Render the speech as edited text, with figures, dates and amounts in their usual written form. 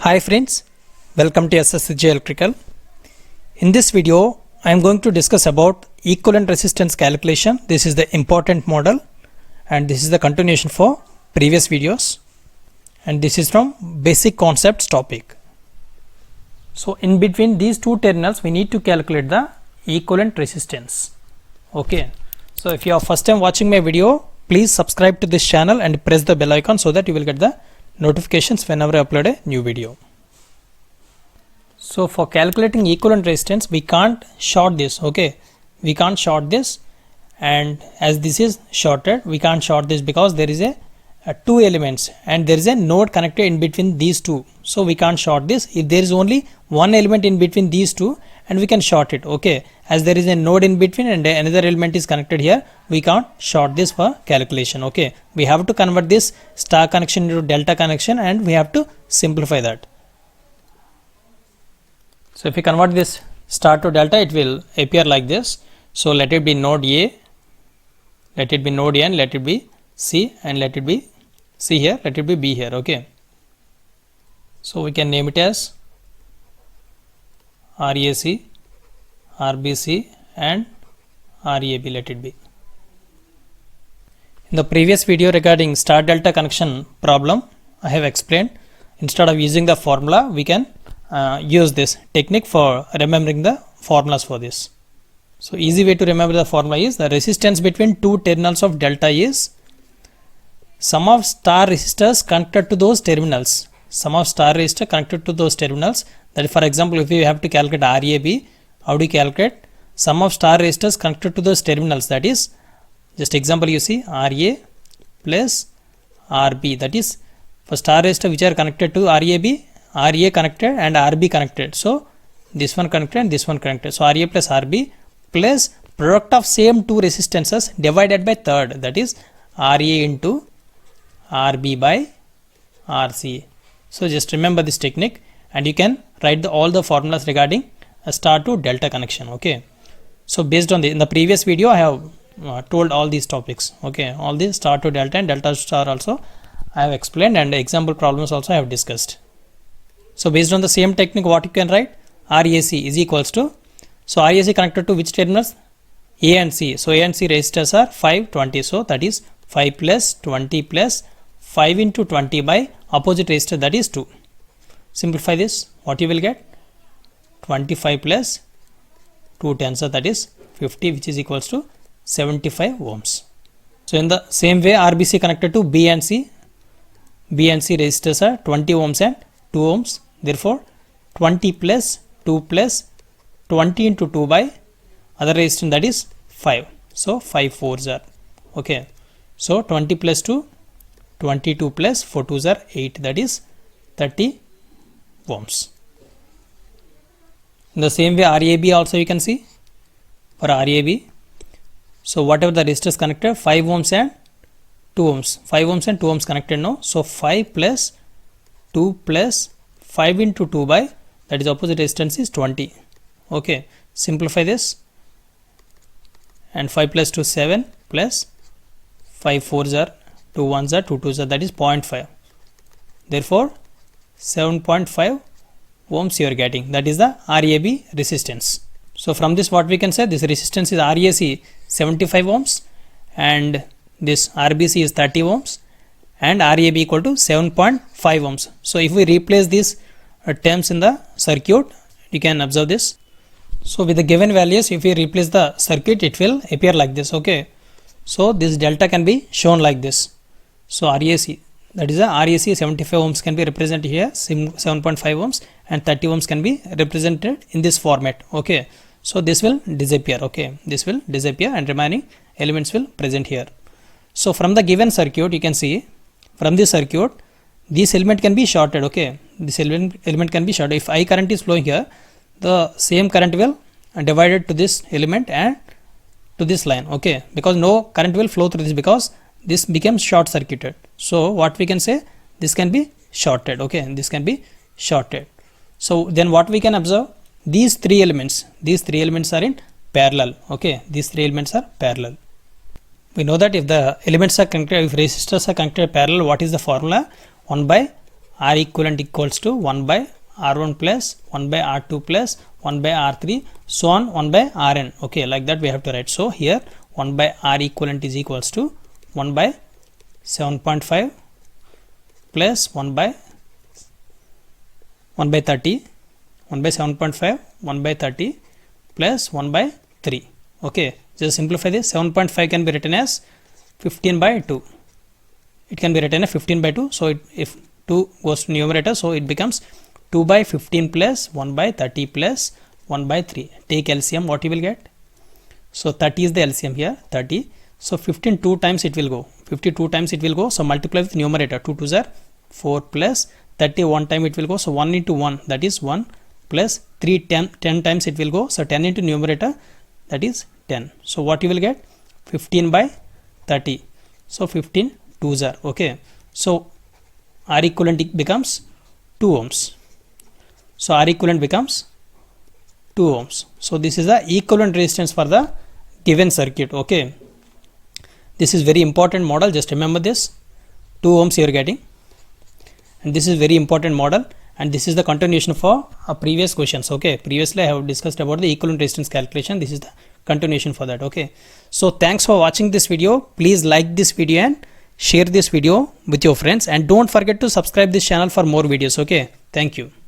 Hi friends, welcome to SSCG Electrical. In this video, I am going to discuss about equivalent resistance calculation. This is the important model and this is the continuation for previous videos, and this is from basic concepts topic. So in between these two terminals we need to calculate the equivalent resistance. Okay, so if you are first time watching my video, please subscribe to this channel and press the bell icon so that you will get the notifications whenever I upload a new video. So for calculating equivalent resistance, we can't short this. Okay, we can't short this, and as this is shorted, we can't short this because there is a two elements and there is a node connected in between these two. So we can't short this. If there is only one element in between these two, and we can short it. Okay, as there is a node in between and another element is connected here, we can't short this for calculation. Okay, we have to convert this star connection into delta connection and we have to simplify that. So if we convert this star to delta, it will appear like this. So let it be node A, let it be node A, and let it be C, and let it be C here, let it be B here. Okay, so we can name it as RAC, RBC and RAB, let it be. In the previous video regarding star delta connection problem, I have explained instead of using the formula, we can use this technique for remembering the formulas for this. So easy way to remember the formula is the resistance between two terminals of delta is sum of star resistors connected to those terminals. Sum of star resistor connected to those terminals. That is, for example, if you have to calculate RAB, how do you calculate? Sum of star resistors connected to those terminals. That is, just example you see, RA plus RB. That is, for star resistor which are connected to RAB, RA connected and RB connected. So this one connected and this one connected. So RA plus RB plus product of same two resistances divided by third. That is RA into RB by RC. So just remember this technique and you can write all the formulas regarding a star to delta connection. Okay, so based on in the previous video I have told all these topics. Okay, all these star to delta and delta to star also I have explained, and example problems also I have discussed. So based on the same technique, what you can write? RAC is equals to, so RAC connected to which terminals? A and C. So A and C resistors are 5, 20. So that is 5 plus 20 plus 5 into 20 by opposite resistor, that is 2. Simplify this, what you will get? 25 plus 2 tens, so that is 50, which is equals to 75 ohms. So in the same way, RBC connected to B and C. B and C resistors are 20 ohms and 2 ohms. Therefore 20 plus 2 plus 20 into 2 by other resistance, that is 5. So 5 fours are. Okay, so 20 plus 2, 22 plus 4 twos are 8, that is 30 ohms. In the same way, RAB also you can see for RAB. So whatever the resistors connected, 5 ohms and 2 ohms, 5 ohms and 2 ohms connected now. So 5 plus 2 plus 5 into 2 by, that is opposite resistance is 20. Okay, simplify this, and 5 plus 2 7 plus 5 fours are 2 ones are 2 twos are, that is 0.5. Therefore 7.5 ohms you are getting, that is the RAB resistance. So from this what we can say, this resistance is RAC 75 ohms and this RBC is 30 ohms and RAB equal to 7.5 ohms. So if we replace these terms in the circuit, you can observe this. So with the given values, if we replace the circuit, it will appear like this. Okay, so this delta can be shown like this. So RAC, that is a RAC 75 ohms can be represented here, 7.5 ohms, and 30 ohms can be represented in this format. Okay, so this will disappear. Okay, this will disappear and remaining elements will present here. So from the given circuit, you can see from this circuit, this element can be shorted. Okay, this element can be shorted. If I current is flowing here, the same current will divided to this element and to this line. Okay, because no current will flow through this because this becomes short circuited. So what we can say, this can be shorted. Okay, this can be shorted. So then what we can observe, these three elements are in parallel. Okay, these three elements are parallel. We know that if the elements are connected, if resistors are connected parallel, what is the formula? 1 by R equivalent equals to 1 by R1 plus 1 by R2 plus 1 by R3 so on 1 by Rn. Okay, like that we have to write. So here 1 by R equivalent is equals to 1 by 7.5 plus 1 by 30, 1 by 7.5, 1 by 30 plus 1 by 3. Okay, just simplify this. 7.5 can be written as 15 by 2. It can be written as 15 by 2. So if 2 goes to numerator, so it becomes 2 by 15 plus 1 by 30 plus 1 by 3. Take LCM, what you will get? So 30 is the LCM here, 30. So 15 2 times it will go. 52 times it will go. So multiply with numerator. 2 2s are 4 plus 30 1 time it will go. So 1 into 1, that is 1 plus 3 10 times it will go. So 10 into numerator, that is 10. So what you will get? 15 by 30. So 15 2s are. Okay. So R equivalent becomes 2 ohms. So R equivalent becomes 2 ohms. So this is the equivalent resistance for the given circuit. Okay. This is very important model. Just remember this. 2 ohms you are getting. And this is very important model. And this is the continuation for previous questions. Okay. Previously I have discussed about the equivalent resistance calculation. This is the continuation for that. Okay. So thanks for watching this video. Please like this video and share this video with your friends. And don't forget to subscribe this channel for more videos. Okay. Thank you.